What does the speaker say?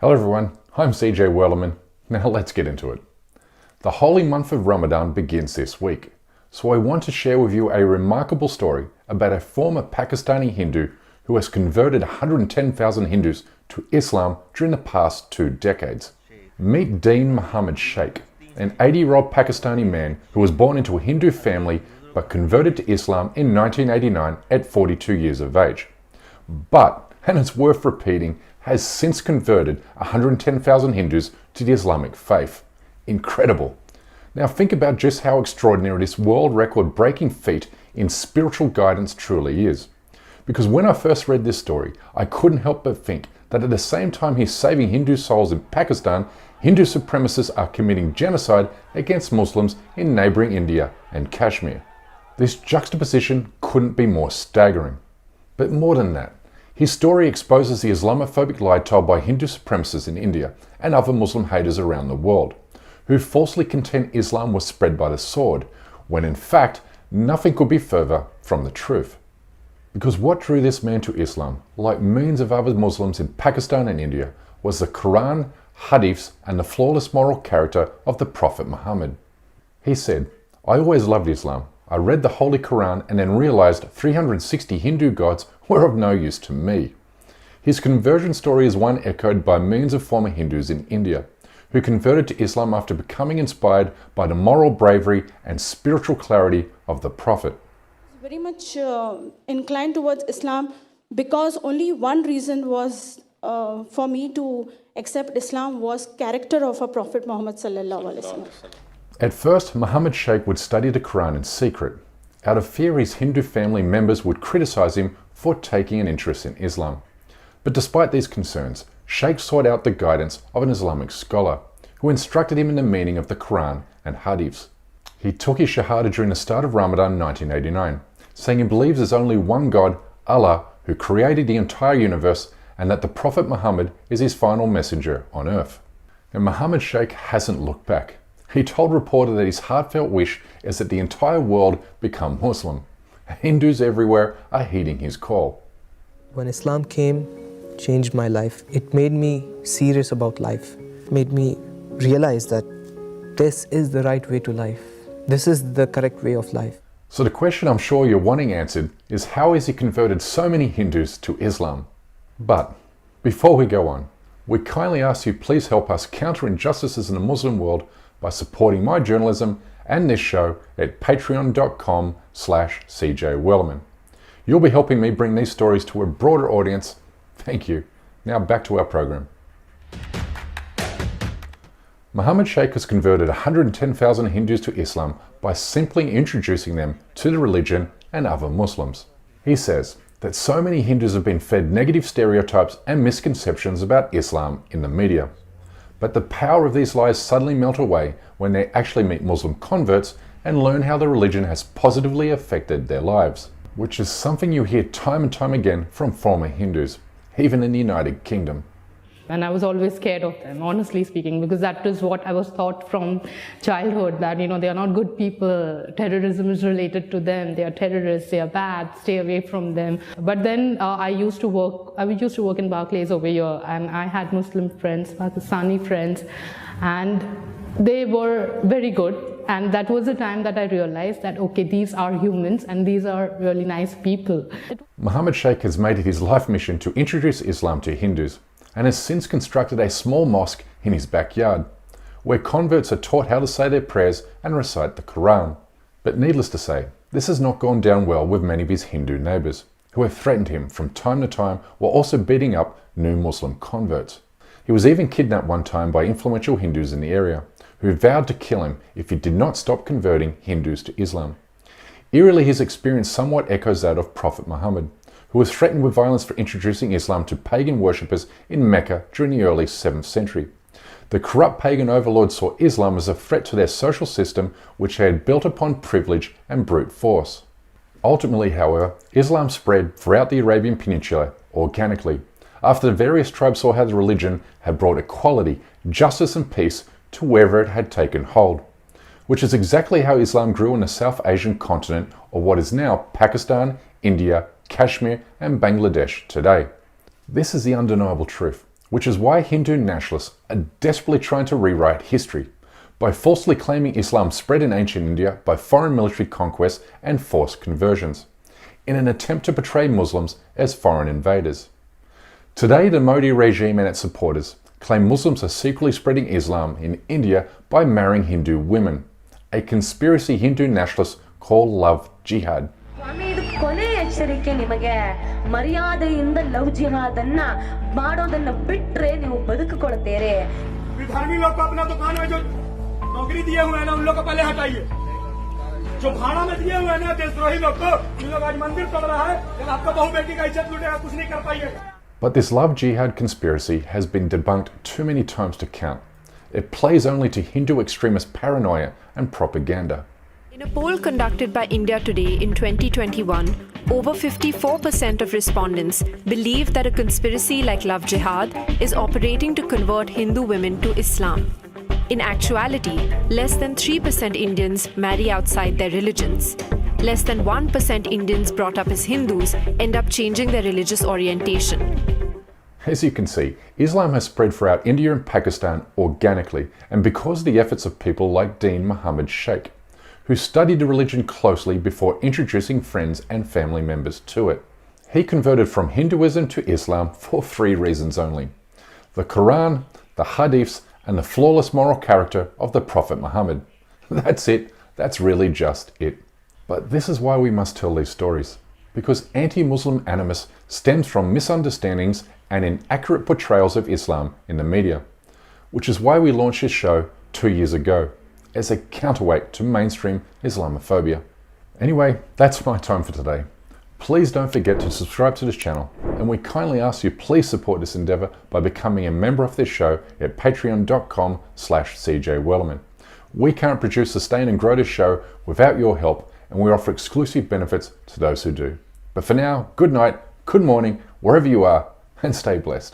Hello everyone, I'm CJ Werleman. Now let's get into it. The holy month of Ramadan begins this week, so I want to share with you a remarkable story about a former Pakistani Hindu who has converted 110,000 Hindus to Islam during the past 2 decades. Meet Deen Muhammad Sheikh, an 80-year-old Pakistani man who was born into a Hindu family but converted to Islam in 1989 at 42 years of age. But, and it's worth repeating, has since converted 110,000 Hindus to the Islamic faith. Incredible. Now think about just how extraordinary this world record breaking feat in spiritual guidance truly is. Because when I first read this story, I couldn't help but think that at the same time he's saving Hindu souls in Pakistan, Hindu supremacists are committing genocide against Muslims in neighbouring India and Kashmir. This juxtaposition couldn't be more staggering. But more than that, his story exposes the Islamophobic lie told by Hindu supremacists in India and other Muslim haters around the world, who falsely contend Islam was spread by the sword, when in fact nothing could be further from the truth. Because what drew this man to Islam, like millions of other Muslims in Pakistan and India, was the Quran, Hadiths and the flawless moral character of the Prophet Muhammad. He said, "I always loved Islam. I read the Holy Quran and then realized 360 Hindu gods were of no use to me." His conversion story is one echoed by millions of former Hindus in India, who converted to Islam after becoming inspired by the moral bravery and spiritual clarity of the Prophet. Very much inclined towards Islam because only one reason was for me to accept Islam was character of a Prophet Muhammad sallallahu alaihi wasallam. At first, Muhammad Sheikh would study the Quran in secret. Out of fear, his Hindu family members would criticize him for taking an interest in Islam. But despite these concerns, Sheikh sought out the guidance of an Islamic scholar who instructed him in the meaning of the Quran and Hadiths. He took his Shahada during the start of Ramadan 1989, saying he believes there's only one God, Allah, who created the entire universe and that the Prophet Muhammad is his final messenger on earth. And Muhammad Sheikh hasn't looked back. He told reporter that his heartfelt wish is that the entire world become Muslim. Hindus everywhere are heeding his call. When Islam came, changed my life. It made me serious about life. Made me realize that this is the right way to life. This is the correct way of life. So the question I'm sure you're wanting answered is, how has he converted so many Hindus to Islam? But before we go on, we kindly ask you please help us counter injustices in the Muslim world by supporting my journalism and this show at patreon.com/CJWellerman. You'll be helping me bring these stories to a broader audience. Thank you. Now back to our program. Muhammad Sheikh has converted 110,000 Hindus to Islam by simply introducing them to the religion and other Muslims. He says that so many Hindus have been fed negative stereotypes and misconceptions about Islam in the media. But the power of these lies suddenly melt away when they actually meet Muslim converts and learn how the religion has positively affected their lives, which is something you hear time and time again from former Hindus, even in the United Kingdom. And I was always scared of them, honestly speaking, because that is what I was taught from childhood, that, they are not good people, terrorism is related to them, they are terrorists, they are bad, stay away from them. But then I used to work in Barclays over here, and I had Muslim friends, Pakistani friends, and they were very good. And that was the time that I realized that, okay, these are humans and these are really nice people. Muhammad Sheikh has made it his life mission to introduce Islam to Hindus, and has since constructed a small mosque in his backyard, where converts are taught how to say their prayers and recite the Quran. But needless to say, this has not gone down well with many of his Hindu neighbours, who have threatened him from time to time while also beating up new Muslim converts. He was even kidnapped one time by influential Hindus in the area, who vowed to kill him if he did not stop converting Hindus to Islam. Eerily, his experience somewhat echoes that of Prophet Muhammad, who was threatened with violence for introducing Islam to pagan worshippers in Mecca during the early 7th century. The corrupt pagan overlords saw Islam as a threat to their social system, which they had built upon privilege and brute force. Ultimately, however, Islam spread throughout the Arabian Peninsula organically, after the various tribes saw how the religion had brought equality, justice and peace to wherever it had taken hold, which is exactly how Islam grew in the South Asian continent, or what is now Pakistan, India, Kashmir and Bangladesh today. This is the undeniable truth. which is why Hindu nationalists are desperately trying to rewrite history by falsely claiming Islam spread in ancient India by foreign military conquest and forced conversions, in an attempt to portray Muslims as foreign invaders. Today, the Modi regime and its supporters claim Muslims are secretly spreading Islam in India by marrying Hindu women, a conspiracy Hindu nationalists call love jihad. ಎಚ್ಚರಿಕೆ ನಿಮಗೆ ಮರ್ಯಾದೆಯಿಂದ love ಜಿಹಾದ್ ಅನ್ನ ಮಾಡೋದನ್ನ ಬಿಟ್ರೆ ನೀವು ಬದುಕಿಕೊಳ್ತೀರಿ विधर्मी लोग को अपना दुकान में जो नौकरी दिए हुए हैं ना उन लोग को पहले हटाइए जो भाड़ा में दिए हुए हैं ना देशद्रोही लोग को उन लोग आज मंदिर तोड़ रहा है लेकिन आपका बहू बेटी का इज्जत लूटेगा कुछ नहीं कर पाइएगा. But this love jihad conspiracy has been debunked too many times to count. It plays only to Hindu extremist paranoia and propaganda. In a poll conducted by India Today in 2021, over 54% of respondents believe that a conspiracy like Love Jihad is operating to convert Hindu women to Islam. In actuality, less than 3% Indians marry outside their religions. Less than 1% Indians brought up as Hindus end up changing their religious orientation. As you can see, Islam has spread throughout India and Pakistan organically and because of the efforts of people like Dean Muhammad Sheikh, who studied the religion closely before introducing friends and family members to it. He converted from Hinduism to Islam for 3 reasons only: the Quran, the Hadiths, and the flawless moral character of the Prophet Muhammad. That's it. That's really just it. But this is why we must tell these stories, because anti-Muslim animus stems from misunderstandings and inaccurate portrayals of Islam in the media, which is why we launched this show 2 years ago, as a counterweight to mainstream Islamophobia. Anyway, that's my time for today. Please don't forget to subscribe to this channel, and we kindly ask you please support this endeavour by becoming a member of this show at patreon.com/CJWellerman. We can't produce, sustain and grow this show without your help, and we offer exclusive benefits to those who do. But for now, good night, good morning, wherever you are, and stay blessed.